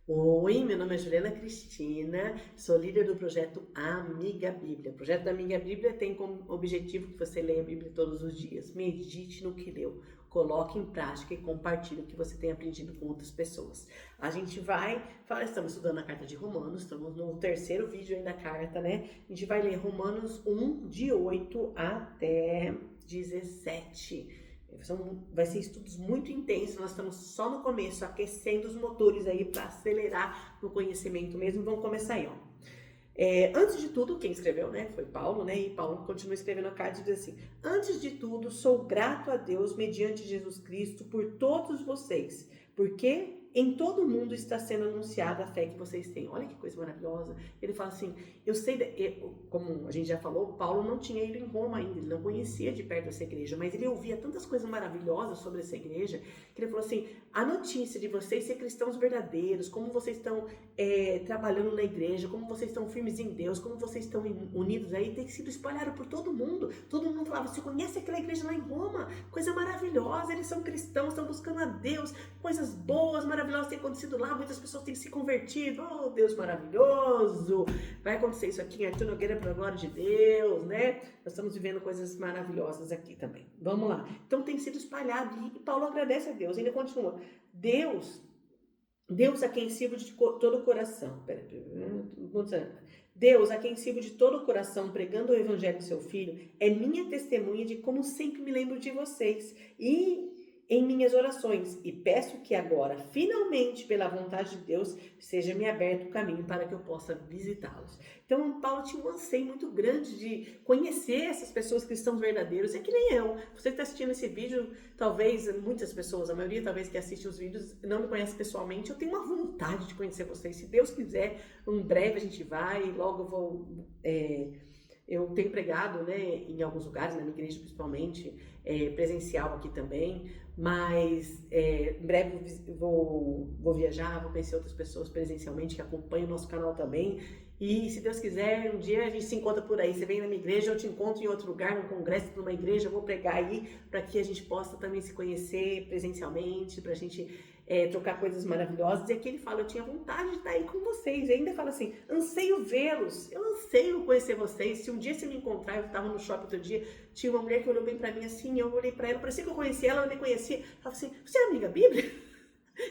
Oi, meu nome é Juliana Cristina, sou líder do projeto Amiga Bíblia. O projeto da Amiga Bíblia tem como objetivo que você leia a Bíblia todos os dias, medite no que leu, coloque em prática e compartilhe o que você tem aprendido com outras pessoas. A gente vai falar, estamos estudando a carta de Romanos, estamos no terceiro vídeo aí da carta, né? A gente vai ler Romanos 1, de 8 até 17. Vai ser estudos muito intensos, nós estamos só no começo, aquecendo os motores aí para acelerar no conhecimento mesmo. Vamos começar aí, ó. Antes de tudo, quem escreveu, né, foi Paulo, né, e Paulo continua escrevendo a carta e diz assim: antes de tudo, sou grato a Deus mediante Jesus Cristo por todos vocês, porque em todo o mundo está sendo anunciada a fé que vocês têm. Olha que coisa maravilhosa. Ele fala assim, eu sei, como a gente já falou, Paulo não tinha ido em Roma ainda, ele não conhecia de perto essa igreja, mas ele ouvia tantas coisas maravilhosas sobre essa igreja, que ele falou assim, a notícia de vocês ser cristãos verdadeiros, como vocês estão trabalhando na igreja, como vocês estão firmes em Deus, como vocês estão unidos aí, tem sido espalhado por todo mundo falava, você conhece aquela igreja lá em Roma? Coisa maravilhosa, eles são cristãos, estão buscando a Deus, coisas boas, maravilhosas têm acontecido lá, muitas pessoas têm se convertido, oh Deus maravilhoso, vai acontecer isso aqui em Arthur Nogueira para a glória de Deus, né? Nós estamos vivendo coisas maravilhosas aqui também, vamos lá. Então tem sido espalhado e Paulo agradece a Deus, ainda continua, Deus a quem sirvo de todo o coração. Deus a quem sirvo de todo o coração pregando o evangelho do seu filho é minha testemunha de como sempre me lembro de vocês e em minhas orações e peço que agora, finalmente, pela vontade de Deus, seja-me aberto o caminho para que eu possa visitá-los. Então, Paulo tinha um anseio muito grande de conhecer essas pessoas cristãos verdadeiros. É que nem eu. Você está assistindo esse vídeo, talvez muitas pessoas, a maioria talvez que assiste os vídeos, não me conhece pessoalmente. Eu tenho uma vontade de conhecer vocês. Se Deus quiser, em breve a gente vai, logo eu vou... eu tenho pregado, né, em alguns lugares, na minha igreja principalmente, presencial aqui também, mas em breve vou viajar, vou conhecer outras pessoas presencialmente que acompanham o nosso canal também. E se Deus quiser, um dia a gente se encontra por aí. Você vem na minha igreja, eu te encontro em outro lugar, num congresso de uma igreja, eu vou pregar aí para que a gente possa também se conhecer presencialmente, para a gente trocar coisas maravilhosas. E aqui ele fala, eu tinha vontade de estar aí com vocês. E ainda fala assim, anseio vê-los, eu anseio conhecer vocês. Se um dia você me encontrar, eu estava no shopping outro dia, tinha uma mulher que olhou bem pra mim assim, eu olhei pra ela, parecia que eu conhecia ela, eu nem conhecia. Ela falou assim, você é amiga Bíblia?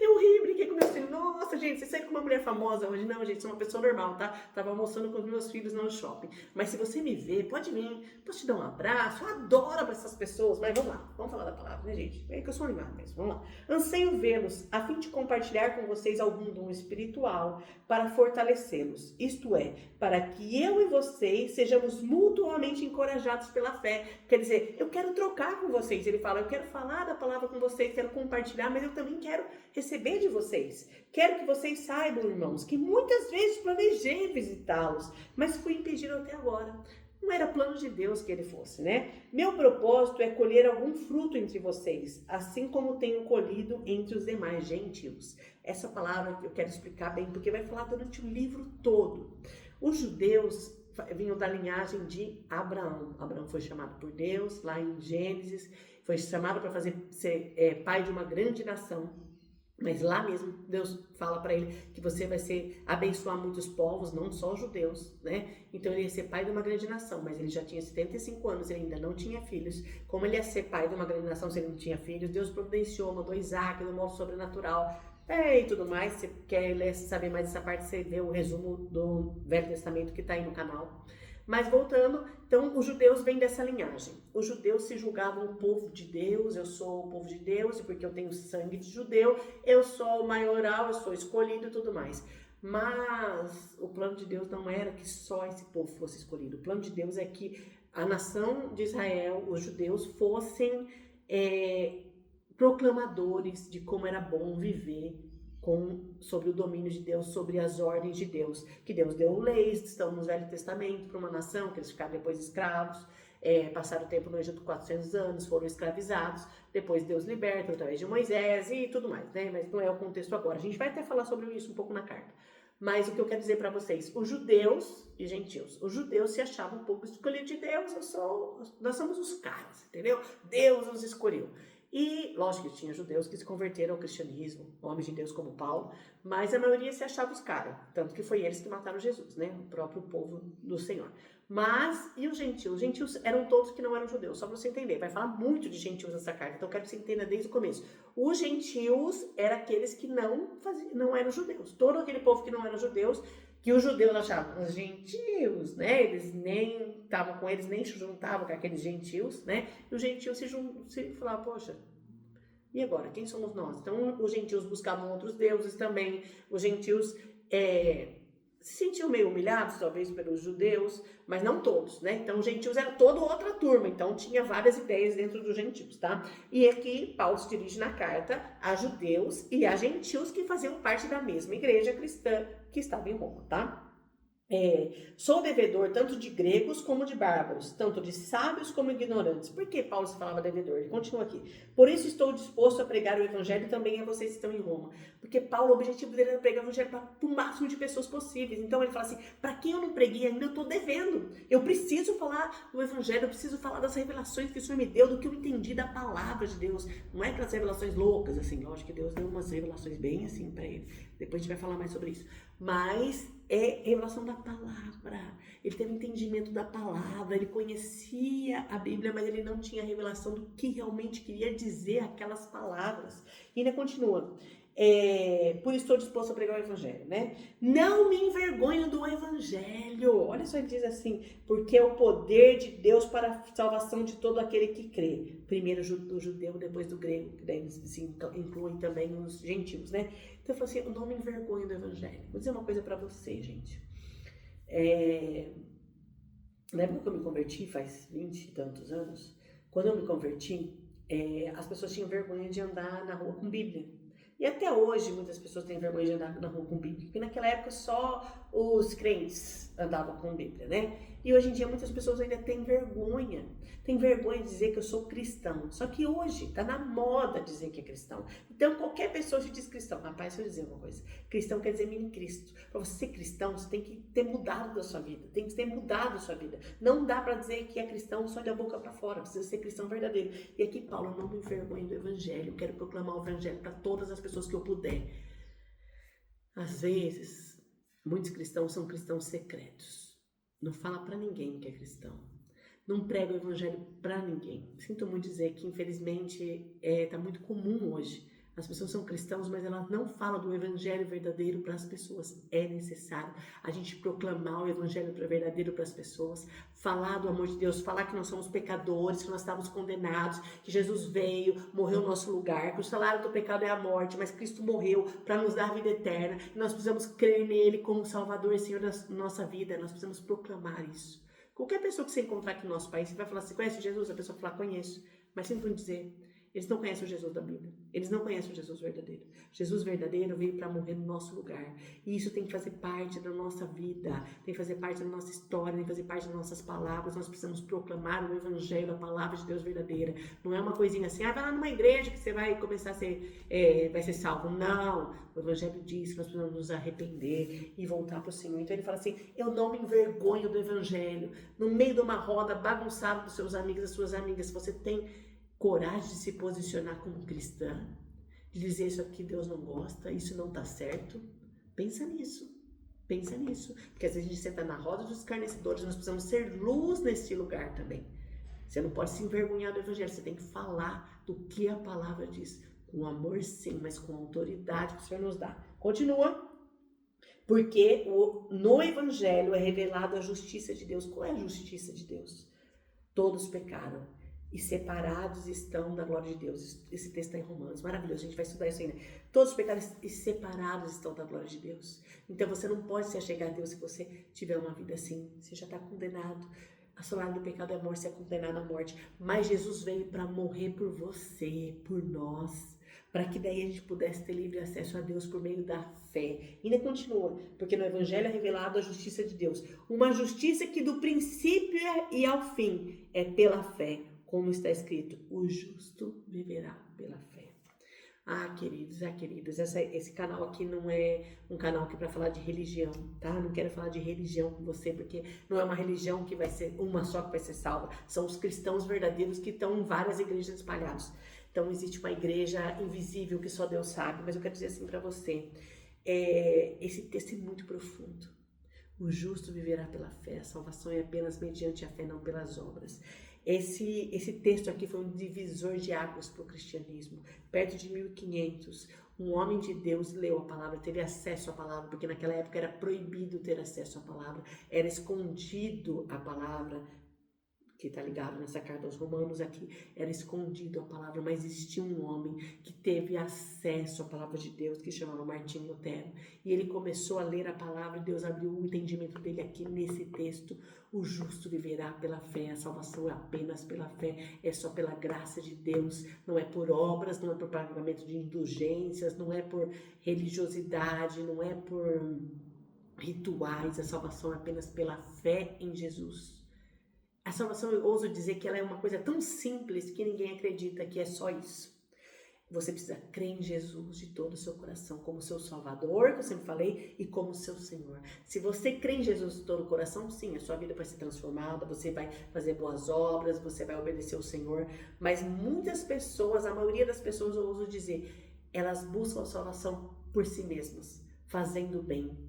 Eu ri, brinquei com meus filhos. Nossa, gente, você sai com uma mulher famosa hoje? Não, gente, sou uma pessoa normal, tá? Tava almoçando com os meus filhos no shopping. Mas se você me ver, pode vir, posso te dar um abraço. Eu adoro essas pessoas. Mas vamos lá, vamos falar da palavra, né, gente? É que eu sou animada mesmo, vamos lá. Anseio vê-los, a fim de compartilhar com vocês algum dom espiritual para fortalecê-los. Isto é, para que eu e vocês sejamos mutuamente encorajados pela fé. Quer dizer, eu quero trocar com vocês. Ele fala, eu quero falar da palavra com vocês, quero compartilhar, mas eu também quero receber de vocês. Quero que vocês saibam, irmãos, que muitas vezes planejei visitá-los, mas fui impedido até agora. Não era plano de Deus que ele fosse, né? Meu propósito é colher algum fruto entre vocês, assim como tenho colhido entre os demais gentios. Essa palavra eu quero explicar bem, porque vai falar durante o livro todo. Os judeus vinham da linhagem de Abraão. Abraão foi chamado por Deus, lá em Gênesis, foi chamado para ser pai de uma grande nação. Mas lá mesmo Deus fala para ele que você vai abençoar muitos povos, não só os judeus, né? Então ele ia ser pai de uma grande nação, mas ele já tinha 75 anos, ele ainda não tinha filhos. Como ele ia ser pai de uma grande nação se ele não tinha filhos? Deus providenciou, mandou Isaac no modo sobrenatural. E tudo mais, se quer saber mais dessa parte, você vê o resumo do Velho Testamento que está aí no canal. Mas voltando, então os judeus vêm dessa linhagem. Os judeus se julgavam o povo de Deus, eu sou o povo de Deus, e porque eu tenho sangue de judeu, eu sou o maioral, eu sou escolhido e tudo mais. Mas o plano de Deus não era que só esse povo fosse escolhido. O plano de Deus é que a nação de Israel, os judeus, fossem proclamadores de como era bom viver sobre o domínio de Deus, sobre as ordens de Deus, que Deus deu leis, estão no Velho Testamento, para uma nação, que eles ficaram depois escravos, passaram o tempo no Egito 400 anos, foram escravizados, depois Deus liberta através de Moisés e tudo mais, né? Mas não é o contexto agora, a gente vai até falar sobre isso um pouco na carta. Mas o que eu quero dizer para vocês, os judeus e gentios, os judeus se achavam um pouco escolhidos de Deus, nós somos os caras, entendeu? Deus nos escolheu. E, lógico que tinha judeus que se converteram ao cristianismo, homens de Deus como Paulo, mas a maioria se achava os caras, tanto que foi eles que mataram Jesus, né? O próprio povo do Senhor. Mas, e os gentios? Os gentios eram todos que não eram judeus, só para você entender. Vai falar muito de gentios nessa carta, então eu quero que você entenda desde o começo. Os gentios eram aqueles que não eram judeus. Todo aquele povo que não eram judeus, que os judeus achavam os gentios, né? Eles nem estavam com eles, nem se juntavam com aqueles gentios, né? E os gentios se falavam, poxa, e agora? Quem somos nós? Então, os gentios buscavam outros deuses também. Os gentios se sentiam meio humilhados, talvez, pelos judeus, mas não todos, né? Então, os gentios era toda outra turma. Então, tinha várias ideias dentro dos gentios, tá? E aqui, Paulo se dirige na carta a judeus e a gentios que faziam parte da mesma igreja cristã que estava em Roma, tá? Sou devedor tanto de gregos como de bárbaros, tanto de sábios como ignorantes. Por que Paulo se falava devedor? Ele continua aqui. Por isso estou disposto a pregar o evangelho também a vocês que estão em Roma. Porque Paulo, o objetivo dele era pregar o evangelho para o máximo de pessoas possíveis. Então ele fala assim, para quem eu não preguei ainda, eu estou devendo. Eu preciso falar do evangelho, eu preciso falar das revelações que o Senhor me deu, do que eu entendi da palavra de Deus. Não é aquelas revelações loucas, assim. Lógico que Deus deu umas revelações bem assim para ele. Depois a gente vai falar mais sobre isso. Mas é revelação da palavra. Ele teve entendimento da palavra, ele conhecia a Bíblia, mas ele não tinha revelação do que realmente queria dizer aquelas palavras. E ainda continua. Por isso estou disposto a pregar o evangelho, né? Não me envergonho do evangelho. Olha só, ele diz assim, porque é o poder de Deus para a salvação de todo aquele que crê. Primeiro do judeu, depois do grego, que daí se inclui também os gentios, né? Então eu falo assim, eu não me envergonho do evangelho. Vou dizer uma coisa para você, gente. Na época que eu me converti, faz 20 e tantos anos, quando eu me converti, as pessoas tinham vergonha de andar na rua com Bíblia. E até hoje muitas pessoas têm vergonha de andar na rua com Bíblia, porque naquela época só os crentes andavam com Bíblia, né? E hoje em dia muitas pessoas ainda têm vergonha de dizer que eu sou cristão. Só que hoje tá na moda dizer que é cristão. Então qualquer pessoa se diz cristão. Rapaz, deixa eu dizer uma coisa. Cristão quer dizer mini Cristo. Para você ser cristão, você tem que ter mudado da sua vida. Tem que ter mudado a sua vida. Não dá para dizer que é cristão só da boca para fora. Precisa ser cristão verdadeiro. E aqui Paulo, não me envergonho do evangelho. Eu quero proclamar o evangelho para todas as pessoas que eu puder. Às vezes, muitos cristãos são cristãos secretos. Não fala para ninguém que é cristão. Não prega o evangelho para ninguém. Sinto muito dizer que, infelizmente, está muito comum hoje. As pessoas são cristãos, mas elas não falam do evangelho verdadeiro para as pessoas. É necessário a gente proclamar o evangelho verdadeiro para as pessoas, falar do amor de Deus, falar que nós somos pecadores, que nós estávamos condenados, que Jesus veio, morreu no nosso lugar, que o salário do pecado é a morte, mas Cristo morreu para nos dar a vida eterna. E nós precisamos crer nele como Salvador e Senhor da nossa vida. Nós precisamos proclamar isso. Qualquer pessoa que você encontrar aqui no nosso país, você vai falar, você conhece Jesus? A pessoa vai falar, conheço. Mas sinto dizer, eles não conhecem o Jesus da Bíblia. Eles não conhecem o Jesus verdadeiro. Jesus verdadeiro veio para morrer no nosso lugar. E isso tem que fazer parte da nossa vida. Tem que fazer parte da nossa história. Tem que fazer parte das nossas palavras. Nós precisamos proclamar o evangelho, a palavra de Deus verdadeira. Não é uma coisinha assim, vai lá numa igreja que você vai começar a ser, vai ser salvo. Não. O evangelho diz que nós precisamos nos arrepender e voltar para o Senhor. Então ele fala assim, eu não me envergonho do evangelho. No meio de uma roda bagunçada dos seus amigos, das suas amigas, você tem coragem de se posicionar como cristã, de dizer isso aqui Deus não gosta, isso não está certo. Pensa nisso, porque às vezes a gente senta na roda dos escarnecedores, nós precisamos ser luz nesse lugar também. Você não pode se envergonhar do evangelho, você tem que falar do que a palavra diz, com amor sim, mas com autoridade que o Senhor nos dá. Continua, porque no evangelho é revelada a justiça de Deus. Qual é a justiça de Deus? Todos pecaram e separados estão da glória de Deus. Esse texto está em Romanos, maravilhoso, a gente vai estudar isso ainda. Todos pecaram e separados estão da glória de Deus. Então você não pode se achegar a Deus se você tiver uma vida assim, você já está condenado. A salário do pecado é a morte, você é condenado à morte. Mas Jesus veio para morrer por você, por nós, para que daí a gente pudesse ter livre acesso a Deus por meio da fé. E ainda continua, porque no Evangelho é revelado a justiça de Deus. Uma justiça que do princípio e ao fim é pela fé. Como está escrito, o justo viverá pela fé. Queridos, queridas, esse canal aqui não é um canal aqui para falar de religião, tá? Não quero falar de religião com você, porque não é uma religião que vai ser uma só que vai ser salva. São os cristãos verdadeiros que estão em várias igrejas espalhadas. Então existe uma igreja invisível que só Deus sabe, mas eu quero dizer assim para você, esse texto é muito profundo. O justo viverá pela fé, a salvação é apenas mediante a fé, não pelas obras. Esse texto aqui foi um divisor de águas para o cristianismo. Perto de 1500, um homem de Deus leu a palavra, teve acesso à palavra, porque naquela época era proibido ter acesso à palavra, era escondido a palavra, que está ligado nessa carta aos Romanos aqui, era escondido a palavra, mas existia um homem que teve acesso à palavra de Deus, que chamava Martinho Lutero, e ele começou a ler a palavra, e Deus abriu o entendimento dele aqui nesse texto. O justo viverá pela fé, a salvação é apenas pela fé, é só pela graça de Deus, não é por obras, não é por pagamento de indulgências, não é por religiosidade, não é por rituais, a salvação é apenas pela fé em Jesus. A salvação, eu ouso dizer que ela é uma coisa tão simples que ninguém acredita que é só isso. Você precisa crer em Jesus de todo o seu coração, como seu Salvador, que eu sempre falei, e como seu Senhor. Se você crê em Jesus de todo o coração, sim, a sua vida vai ser transformada, você vai fazer boas obras, você vai obedecer ao Senhor. Mas muitas pessoas, a maioria das pessoas, eu ouso dizer, elas buscam a salvação por si mesmas, fazendo bem.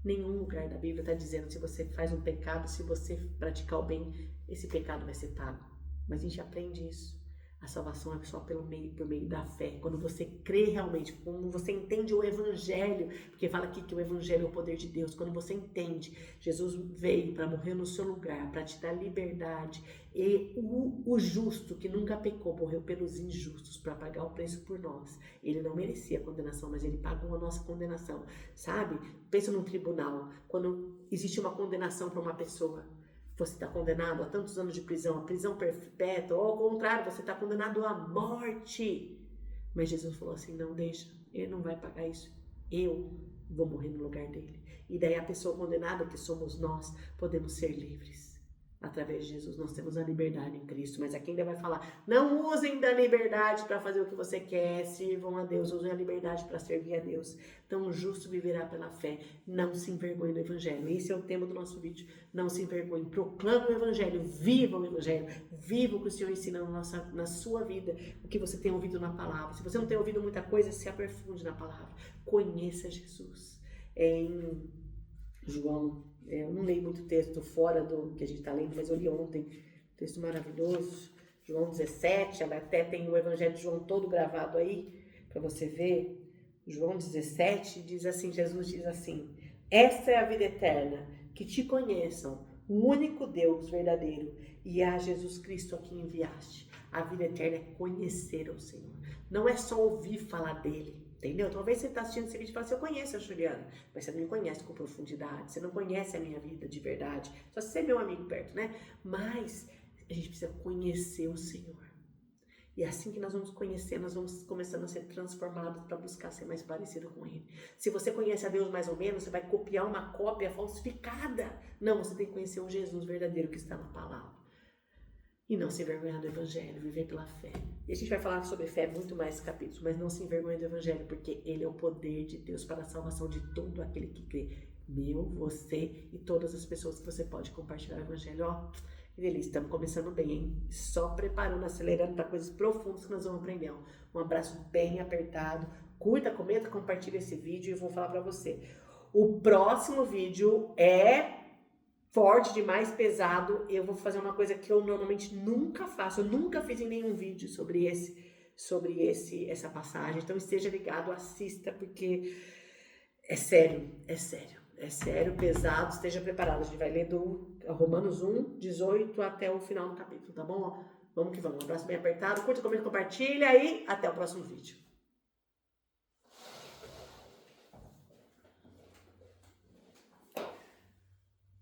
Nenhum lugar da Bíblia está dizendo se você faz um pecado, se você praticar o bem, esse pecado vai ser pago. Mas a gente aprende isso. A salvação é só por meio da fé. Quando você crê realmente, quando você entende o Evangelho, porque fala aqui que o Evangelho é o poder de Deus. Quando você entende, Jesus veio para morrer no seu lugar, para te dar liberdade. E o justo, que nunca pecou, morreu pelos injustos, para pagar o preço por nós. Ele não merecia a condenação, mas ele pagou a nossa condenação, sabe? Pensa num tribunal, quando existe uma condenação para uma pessoa, você está condenado a tantos anos de prisão, a prisão perpétua, ou ao contrário, você está condenado à morte. Mas Jesus falou assim, não deixa, ele não vai pagar isso, eu vou morrer no lugar dele. E daí a pessoa condenada, que somos nós, podemos ser livres. Através de Jesus nós temos a liberdade em Cristo, mas aqui ainda vai falar, não usem da liberdade para fazer o que você quer, sirvam a Deus, usem a liberdade para servir a Deus. Então o justo viverá pela fé, não se envergonhe do Evangelho. Esse é o tema do nosso vídeo, não se envergonhe, proclame o Evangelho, viva o Evangelho, viva o que o Senhor ensina na sua vida, o que você tem ouvido na palavra. Se você não tem ouvido muita coisa, se aprofunde na palavra, conheça Jesus. Em João, eu não leio muito texto fora do que a gente está lendo, mas eu li ontem, texto maravilhoso, João 17, ela até tem o Evangelho de João todo gravado aí, para você ver. João 17 diz assim, Jesus diz assim, essa é a vida eterna, que te conheçam, o único Deus verdadeiro, e a Jesus Cristo a quem enviaste. A vida eterna é conhecer o Senhor, não é só ouvir falar dele. Entendeu? Talvez você está assistindo esse vídeo e fala assim, eu conheço a Juliana, mas você não me conhece com profundidade, você não conhece a minha vida de verdade, só se você é meu amigo perto, né? Mas a gente precisa conhecer o Senhor. E assim que nós vamos conhecer, nós vamos começando a ser transformados para buscar ser mais parecido com Ele. Se você conhece a Deus mais ou menos, você vai copiar uma cópia falsificada. Não, você tem que conhecer o Jesus verdadeiro que está na palavra. E não se envergonhar do Evangelho, viver pela fé. E a gente vai falar sobre fé muito mais capítulos, mas não se envergonhe do Evangelho, porque ele é o poder de Deus para a salvação de todo aquele que crê. Meu, você e todas as pessoas que você pode compartilhar o Evangelho. Ó, que delícia, estamos começando bem, hein? Só preparando, acelerando para coisas profundas que nós vamos aprender. Ó. Um abraço bem apertado. Curta, comenta, compartilha esse vídeo e eu vou falar para você. O próximo vídeo é forte demais, pesado. Eu vou fazer uma coisa que eu normalmente nunca faço. Eu nunca fiz em nenhum vídeo sobre essa passagem. Então esteja ligado, assista, porque é sério, pesado. Esteja preparado. A gente vai ler do Romanos 1, 18 até o final do capítulo, tá bom? Vamos que vamos. Um abraço bem apertado. Curta, comenta, compartilha e até o próximo vídeo.